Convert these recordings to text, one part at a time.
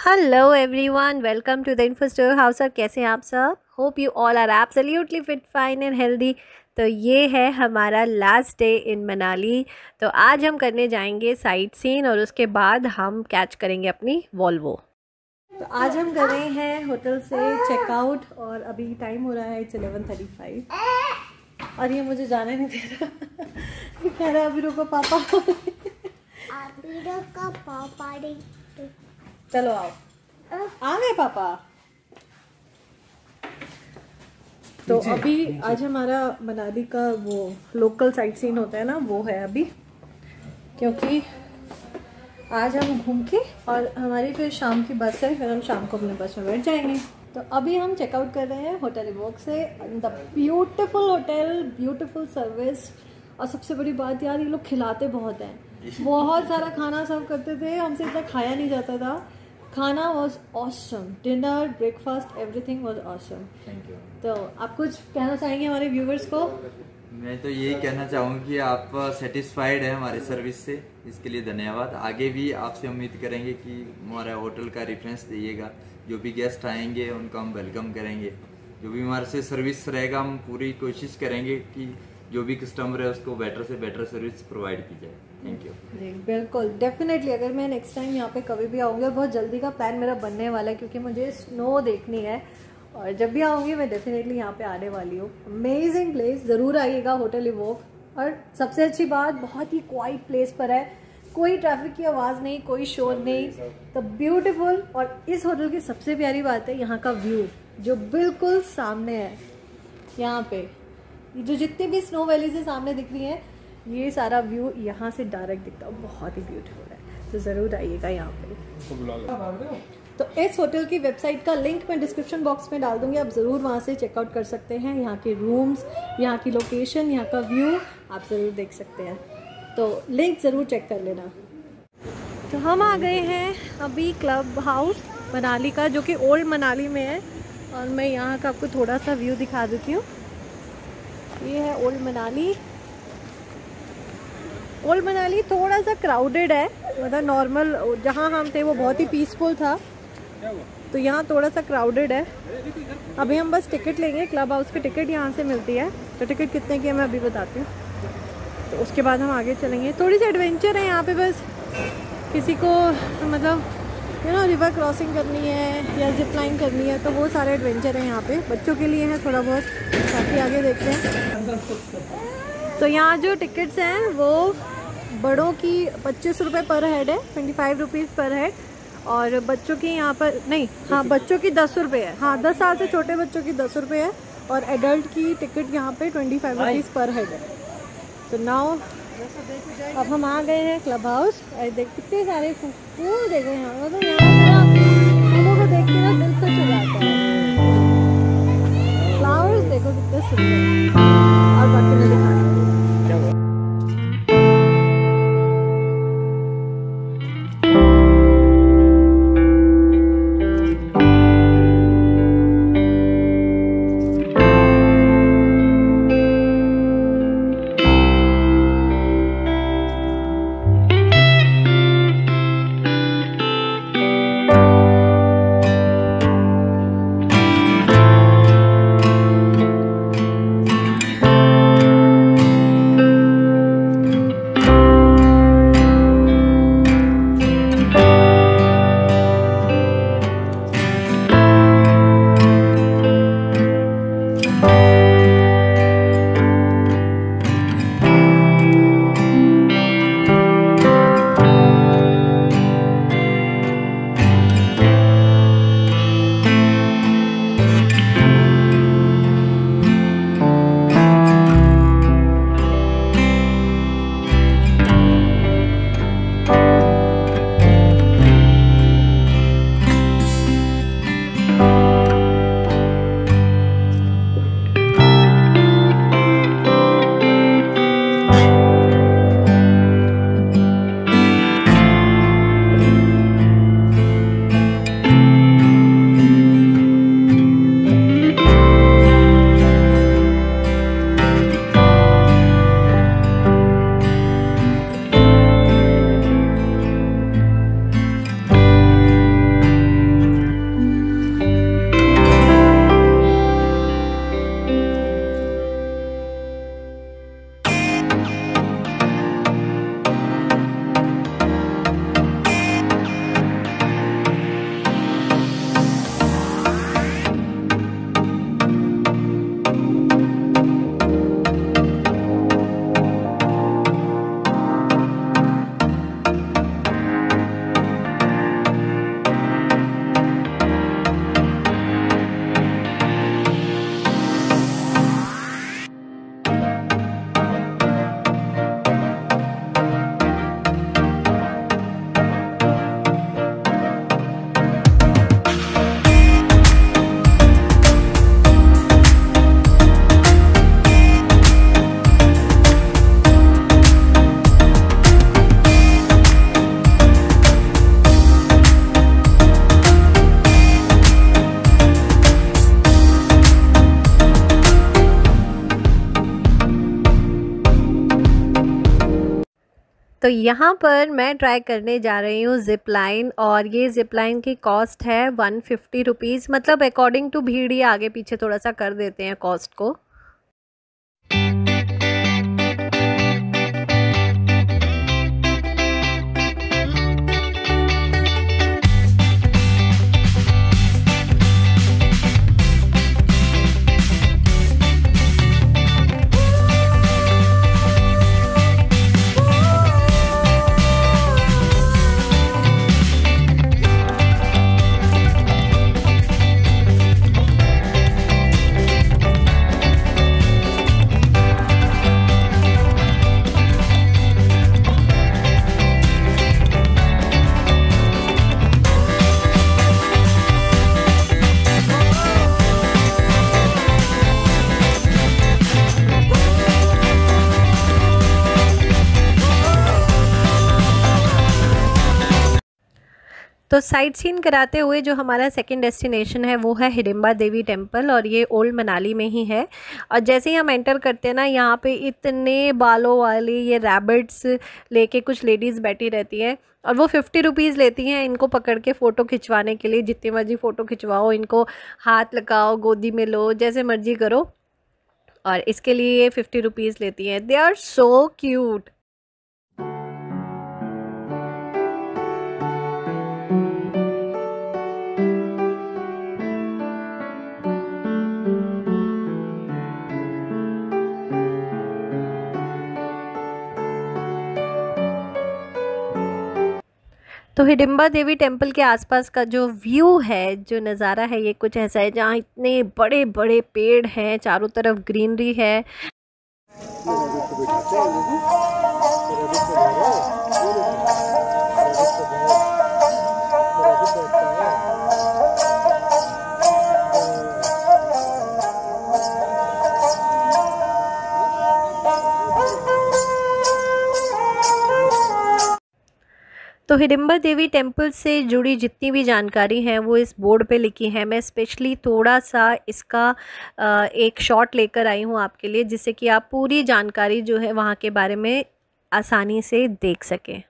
Hello everyone, welcome to the info store house. और कैसे हैं आप सब? Hope you all are absolutely fit, fine and healthy. तो ये है हमारा लास्ट डे इन मनाली। तो आज हम करने जाएंगे साइट सीन और उसके बाद हम कैच करेंगे अपनी वॉल्वो। तो आज हम कर रहे हैं होटल से चेकआउट और अभी टाइम हो रहा है 11:35 और ये मुझे जाने नहीं दे रहा। ये कह रहा है अभी रुको पापा। अभी का पापा ने चलो आओ, आ गए पापा। तो अभी आज हमारा मनाली का वो लोकल साइट सीन होता है ना, वो है अभी, क्योंकि आज हम घूम के और हमारी फिर शाम की बस है, फिर हम शाम को अपने बस में बैठ जाएंगे। तो अभी हम चेकआउट कर रहे हैं होटल इवोक से। The beautiful hotel, beautiful service, और सबसे बड़ी बात यार, ये लोग खिलाते बहुत हैं। बहुत सारा खाना सर्व करते थे, हमसे इतना खाया नहीं जाता था। खाना was awesome, dinner, breakfast, everything was awesome. Thank you. तो आप कुछ कहना चाहेंगे हमारे व्यूवर्स को? मैं तो यही कहना चाहूँगा कि आप सेटिस्फाइड है हमारी सर्विस से, इसके लिए धन्यवाद। आगे भी आपसे उम्मीद करेंगे कि हमारे होटल का रेफरेंस दीजिएगा। जो भी गेस्ट आएंगे उनको हम वेलकम करेंगे। जो भी हमारे से सर्विस रहेगा, हम पूरी कोशिश करेंगे कि जो भी कस्टमर है उसको बेटर से बेटर सर्विस प्रोवाइड की जाए। थैंक यू जी बिल्कुल, डेफिनेटली। अगर मैं नेक्स्ट टाइम यहाँ पे कभी भी आऊँगी, और बहुत जल्दी का प्लान मेरा बनने वाला है क्योंकि मुझे स्नो देखनी है, और जब भी आऊँगी मैं डेफिनेटली यहाँ पे आने वाली हूँ। अमेजिंग प्लेस, ज़रूर आइएगा होटल इवोक। और सबसे अच्छी बात, बहुत ही क्वाइट प्लेस पर है, कोई ट्रैफिक की आवाज़ नहीं, कोई शोर नहीं। तो ब्यूटीफुल। और इस होटल की सबसे प्यारी बात है यहाँ का व्यू, जो बिल्कुल सामने है। यहाँ पे जो जितनी भी स्नो वैली से सामने दिख रही है, ये सारा व्यू यहाँ से डायरेक्ट दिखता है, बहुत ही ब्यूटीफुल है। तो ज़रूर आइएगा यहाँ पे। तो इस होटल की वेबसाइट का लिंक मैं डिस्क्रिप्शन बॉक्स में डाल दूंगी, आप ज़रूर वहाँ से चेकआउट कर सकते हैं। यहाँ के रूम्स, यहाँ की लोकेशन, यहाँ का व्यू आप ज़रूर देख सकते हैं। तो लिंक ज़रूर चेक कर लेना। तो हम आ गए हैं अभी क्लब हाउस मनाली का, जो कि ओल्ड मनाली में है। और मैं यहाँ का आपको थोड़ा सा व्यू दिखा देती हूँ। ये है ओल्ड मनाली। ओल्ड मनाली थोड़ा सा क्राउडेड है, मतलब नॉर्मल जहाँ हम थे वो बहुत ही पीसफुल था, तो यहाँ थोड़ा सा क्राउडेड है। अभी हम बस टिकट लेंगे, क्लब हाउस की टिकट यहाँ से मिलती है। तो टिकट कितने की है मैं अभी बताती हूँ, तो उसके बाद हम आगे चलेंगे। थोड़ी सी एडवेंचर है यहाँ पे, बस किसी को मतलब रिवर क्रॉसिंग करनी है या जिप लाइन करनी है, तो वो सारे एडवेंचर है यहाँ पे। बच्चों के लिए है थोड़ा बहुत, बाकी आगे देखते हैं। तो यहाँ जो टिकट्स हैं वो बड़ों की 25 रुपये पर हेड है, 25 रुपीज़ पर हेड। और बच्चों की यहाँ पर नहीं, हाँ बच्चों की 10 रुपये है। हाँ 10 साल से छोटे बच्चों की 10 रुपये है, और एडल्ट की टिकट यहाँ पे 25 रुपीज़ पर हेड है। तो नाउ अब हम आ गए हैं क्लब हाउस। देख कितने सारे फूल देखो यहाँ, मतलब यहाँ फूलों को देख के ना दिल खुश हो जाता है। फ्लावर्स देखो कितने सुंदर। और बाकी मैं दिखाती हूँ। यहाँ पर मैं ट्राई करने जा रही हूँ ज़िप लाइन, और ये ज़िप लाइन की कॉस्ट है 150 रुपीज़, मतलब अकॉर्डिंग टू भीड़ ही आगे पीछे थोड़ा सा कर देते हैं कॉस्ट को। तो साइट सीन कराते हुए जो हमारा सेकंड डेस्टिनेशन है वो है हिडिंबा देवी टेम्पल, और ये ओल्ड मनाली में ही है। और जैसे ही हम एंटर करते हैं ना, यहाँ पे इतने बालों वाली ये रैबिट्स लेके कुछ लेडीज़ बैठी रहती हैं, और वो 50 रुपीज़ लेती हैं इनको पकड़ के फ़ोटो खिंचवाने के लिए। जितनी मर्जी फ़ोटो खिंचवाओ, इनको हाथ लगाओ, गोदी में लो, जैसे मर्जी करो, और इसके लिए ये 50 रुपीज़ लेती हैं। They are so cute. तो हिडिंबा देवी टेम्पल के आसपास का जो व्यू है, जो नज़ारा है, ये कुछ ऐसा है जहाँ इतने बड़े बड़े पेड़ हैं, चारों तरफ ग्रीनरी है। तो हिडिंबा देवी टेम्पल से जुड़ी जितनी भी जानकारी है वो इस बोर्ड पे लिखी है। मैं स्पेशली थोड़ा सा इसका एक शॉट लेकर आई हूँ आपके लिए, जिससे कि आप पूरी जानकारी जो है वहाँ के बारे में आसानी से देख सकें।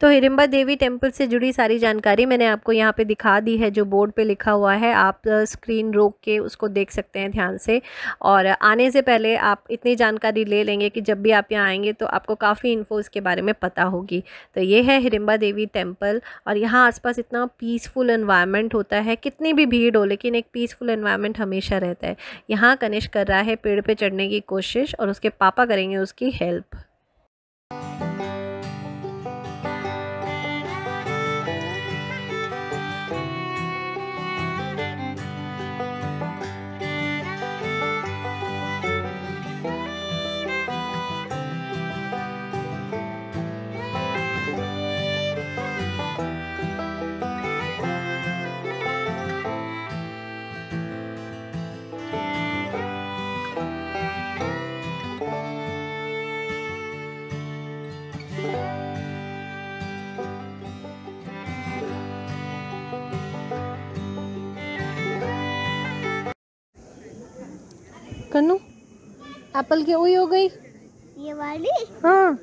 तो हिडिंबा देवी टेम्पल से जुड़ी सारी जानकारी मैंने आपको यहाँ पे दिखा दी है, जो बोर्ड पे लिखा हुआ है। आप स्क्रीन रोक के उसको देख सकते हैं ध्यान से, और आने से पहले आप इतनी जानकारी ले लेंगे कि जब भी आप यहाँ आएंगे तो आपको काफ़ी इन्फो इसके बारे में पता होगी। तो ये है हिडिंबा देवी टेम्पल, और यहाँ आसपास इतना पीसफुल एनवायरनमेंट होता है, कितनी भी भीड़ हो लेकिन एक पीसफुल एनवायरनमेंट हमेशा रहता है। यहाँ कनिष्क कर रहा है पेड़ पर चढ़ने की कोशिश, और उसके पापा करेंगे उसकी हेल्प। कन्नू, एप्पल की हुई हो गई ये वाली? हाँ,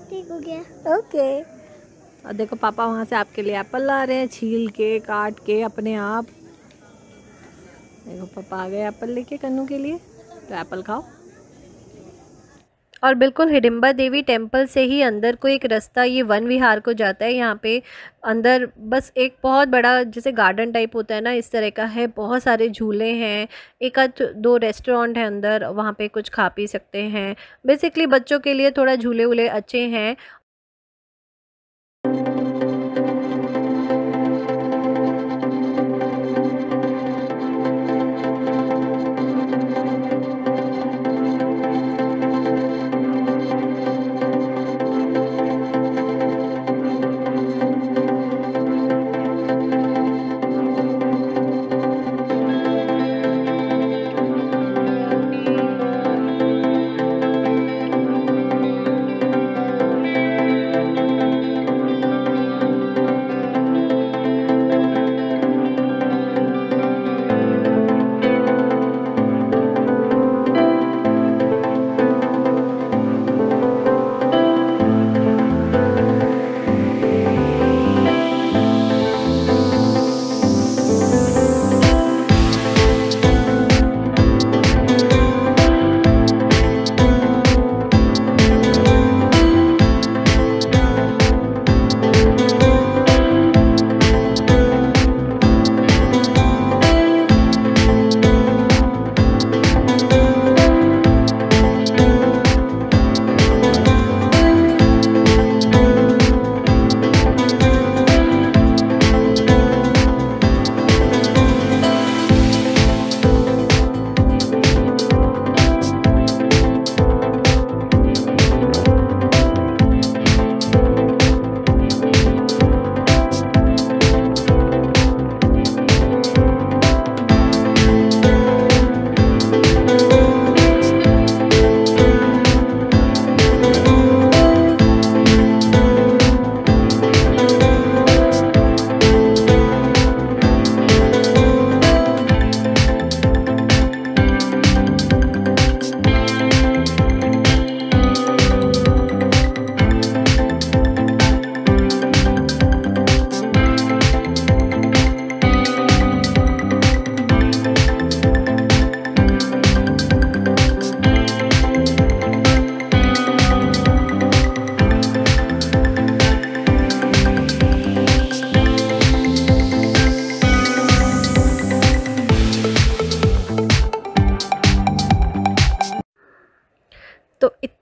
ठीक हो गया। ओके। और देखो पापा वहाँ से आपके लिए एप्पल ला रहे हैं, छील के काट के अपने आप। देखो पापा आ गए एप्पल लेके कन्नू के लिए, तो एप्पल खाओ। और बिल्कुल हिडिंबा देवी टेम्पल से ही अंदर को एक रास्ता ये वन विहार को जाता है। यहाँ पे अंदर बस एक बहुत बड़ा जैसे गार्डन टाइप होता है ना, इस तरह का है। बहुत सारे झूले हैं, एक आध दो रेस्टोरेंट है अंदर, वहाँ पे कुछ खा पी सकते हैं। बेसिकली बच्चों के लिए थोड़ा झूले वूले अच्छे हैं।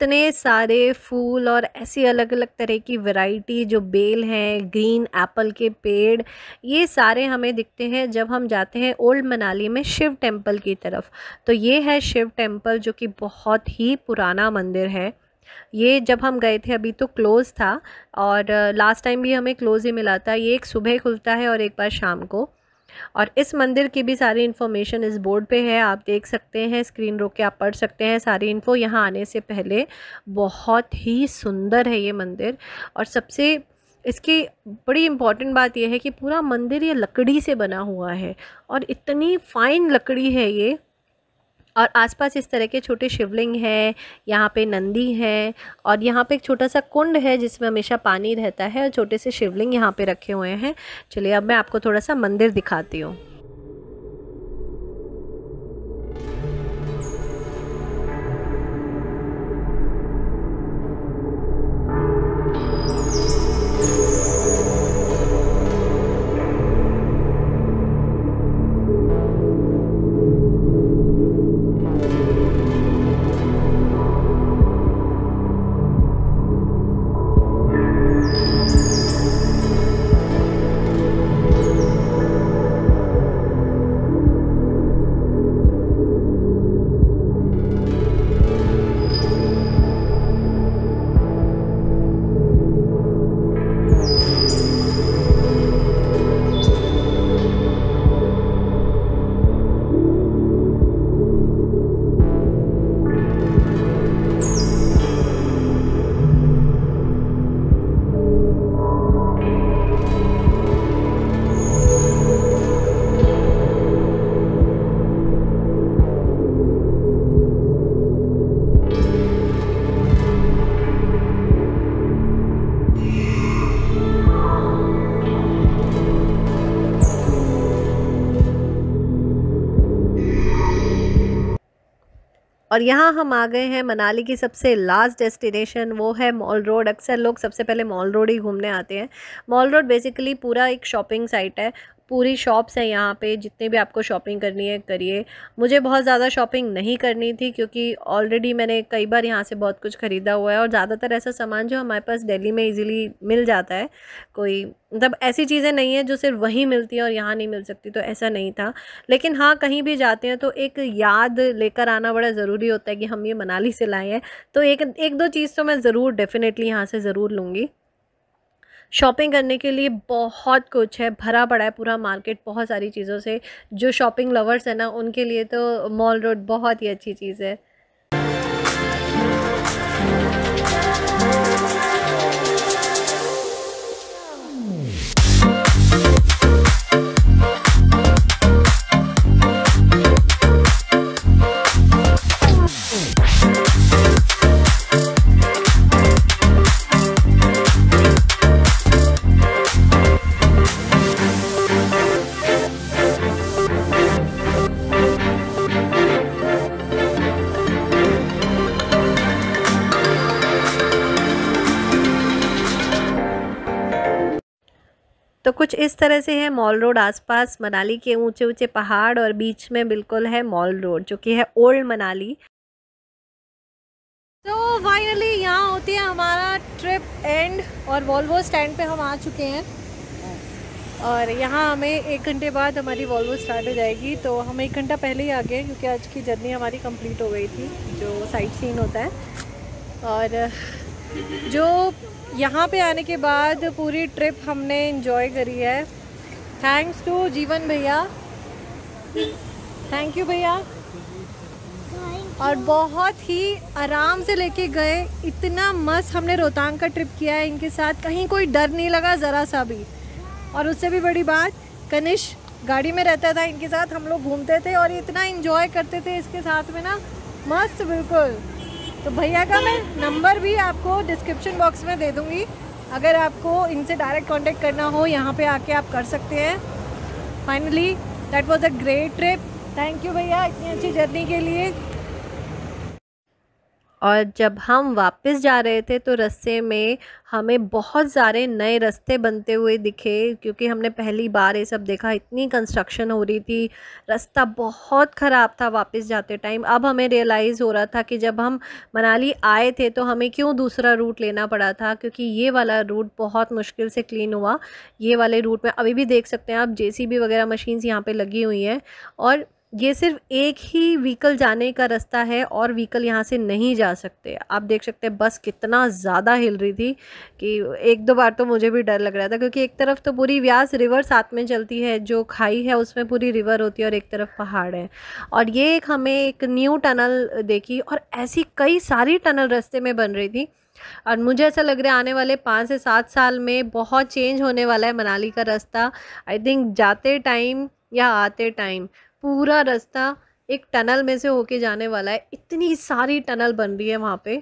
इतने सारे फूल और ऐसी अलग अलग तरह की वैरायटी, जो बेल हैं, ग्रीन एप्पल के पेड़, ये सारे हमें दिखते हैं जब हम जाते हैं ओल्ड मनाली में शिव टेम्पल की तरफ। तो ये है शिव टेम्पल, जो कि बहुत ही पुराना मंदिर है। ये जब हम गए थे अभी तो क्लोज़ था, और लास्ट टाइम भी हमें क्लोज़ ही मिला था। ये एक सुबह खुलता है और एक बार शाम को। और इस मंदिर की भी सारी इन्फॉर्मेशन इस बोर्ड पे है, आप देख सकते हैं, स्क्रीन रोक के आप पढ़ सकते हैं सारी इन्फो यहाँ आने से पहले। बहुत ही सुंदर है ये मंदिर। और सबसे इसकी बड़ी इम्पॉर्टेंट बात यह है कि पूरा मंदिर ये लकड़ी से बना हुआ है, और इतनी फाइन लकड़ी है ये। और आसपास इस तरह के छोटे शिवलिंग हैं, यहाँ पे नंदी हैं, और यहाँ पे एक छोटा सा कुंड है जिसमें हमेशा पानी रहता है, और छोटे से शिवलिंग यहाँ पे रखे हुए हैं। चलिए अब मैं आपको थोड़ा सा मंदिर दिखाती हूँ। और यहाँ हम आ गए हैं मनाली की सबसे लास्ट डेस्टिनेशन, वो है मॉल रोड। अक्सर लोग सबसे पहले मॉल रोड ही घूमने आते हैं। मॉल रोड बेसिकली पूरा एक शॉपिंग साइट है, पूरी शॉप्स हैं यहाँ पे, जितने भी आपको शॉपिंग करनी है करिए। मुझे बहुत ज़्यादा शॉपिंग नहीं करनी थी, क्योंकि ऑलरेडी मैंने कई बार यहाँ से बहुत कुछ ख़रीदा हुआ है, और ज़्यादातर ऐसा सामान जो हमारे पास दिल्ली में इजीली मिल जाता है, कोई मतलब ऐसी चीज़ें नहीं है जो सिर्फ वहीं मिलती हैं और यहाँ नहीं मिल सकती, तो ऐसा नहीं था। लेकिन हाँ, कहीं भी जाते हैं तो एक याद लेकर आना बड़ा ज़रूरी होता है कि हम ये मनाली से लाए हैं। तो एक दो चीज़ तो मैं ज़रूर डेफिनेटली यहाँ से ज़रूर लूँगी। शॉपिंग करने के लिए बहुत कुछ है, भरा पड़ा है पूरा मार्केट बहुत सारी चीज़ों से। जो शॉपिंग लवर्स है ना, उनके लिए तो मॉल रोड बहुत ही अच्छी चीज़ है। तो कुछ इस तरह से है मॉल रोड। आसपास मनाली के ऊंचे ऊंचे पहाड़, और बीच में बिल्कुल है मॉल रोड, जो कि है ओल्ड मनाली। तो फाइनली यहाँ होती है हमारा ट्रिप एंड, और वॉल्वो स्टैंड पे हम आ चुके हैं, और यहाँ हमें 1 घंटे बाद हमारी वॉल्वो स्टार्ट हो जाएगी। तो हम 1 घंटा पहले ही आ गए, क्योंकि आज की जर्नी हमारी कंप्लीट हो गई थी, जो साइट सीन होता है। और जो यहाँ पे आने के बाद पूरी ट्रिप हमने एंजॉय करी है, थैंक्स टू जीवन भैया, थैंक यू भैया। और बहुत ही आराम से लेके गए, इतना मस्त हमने रोहतांग का ट्रिप किया है इनके साथ, कहीं कोई डर नहीं लगा ज़रा सा भी। और उससे भी बड़ी बात, कनिश गाड़ी में रहता था इनके साथ, हम लोग घूमते थे और इतना एंजॉय करते थे इसके साथ में ना, मस्त बिल्कुल। तो भैया का मैं नंबर भी आपको डिस्क्रिप्शन बॉक्स में दे दूँगी, अगर आपको इनसे डायरेक्ट कांटेक्ट करना हो यहाँ पे आके आप कर सकते हैं। Finally that was a great trip, thank you भैया इतनी अच्छी जर्नी के लिए। और जब हम वापस जा रहे थे तो रास्ते में हमें बहुत सारे नए रास्ते बनते हुए दिखे, क्योंकि हमने पहली बार ये सब देखा। इतनी कंस्ट्रक्शन हो रही थी, रास्ता बहुत ख़राब था वापस जाते टाइम। अब हमें रियलाइज़ हो रहा था कि जब हम मनाली आए थे तो हमें क्यों दूसरा रूट लेना पड़ा था, क्योंकि ये वाला रूट बहुत मुश्किल से क्लीन हुआ। ये वाले रूट में अभी भी देख सकते हैं आप JCB वगैरह मशीन्स यहाँ पे लगी हुई हैं, और ये सिर्फ एक ही व्हीकल जाने का रास्ता है और व्हीकल यहाँ से नहीं जा सकते। आप देख सकते हैं बस कितना ज़्यादा हिल रही थी कि एक दो बार तो मुझे भी डर लग रहा था, क्योंकि एक तरफ तो पूरी व्यास रिवर साथ में चलती है, जो खाई है उसमें पूरी रिवर होती है, और एक तरफ पहाड़ है। और ये एक हमें एक न्यू टनल देखी, और ऐसी कई सारी टनल रास्ते में बन रही थी। और मुझे ऐसा लग रहा है आने वाले 5 से 7 साल में बहुत चेंज होने वाला है मनाली का रास्ता। आई थिंक जाते टाइम या आते टाइम पूरा रास्ता एक टनल में से होके जाने वाला है। इतनी सारी टनल बन रही है वहाँ पे।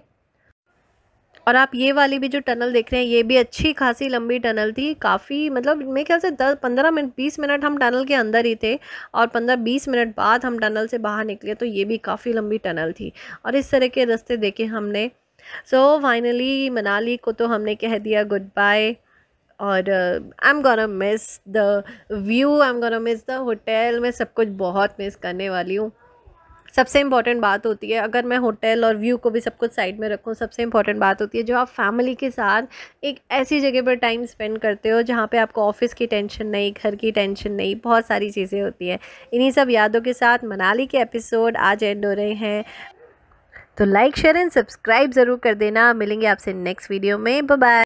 और आप ये वाली भी जो टनल देख रहे हैं, ये भी अच्छी खासी लंबी टनल थी। काफ़ी मतलब मेरे ख्याल से 10-15 मिनट 20 मिनट हम टनल के अंदर ही थे, और 15-20 मिनट बाद हम टनल से बाहर निकले, तो ये भी काफ़ी लंबी टनल थी। और इस तरह के रास्ते देखे हमने। सो फाइनली मनाली को तो हमने कह दिया गुड बाय। और I am gonna miss the view, I am gonna miss the hotel. मैं सब कुछ बहुत मिस करने वाली हूँ। सबसे इम्पॉर्टेंट बात होती है, अगर मैं होटल और व्यू को भी सब कुछ साइड में रखूँ, सबसे इम्पॉर्टेंट बात होती है जो आप फैमिली के साथ एक ऐसी जगह पर टाइम स्पेंड करते हो जहाँ पे आपको ऑफिस की टेंशन नहीं, घर की टेंशन नहीं, बहुत सारी चीज़ें होती हैं। इन्हीं सब यादों के साथ मनाली के एपिसोड आज एंड हो रहे हैं। तो लाइक शेयर एंड सब्सक्राइब ज़रूर कर देना। मिलेंगे आपसे नेक्स्ट वीडियो में। Bye bye.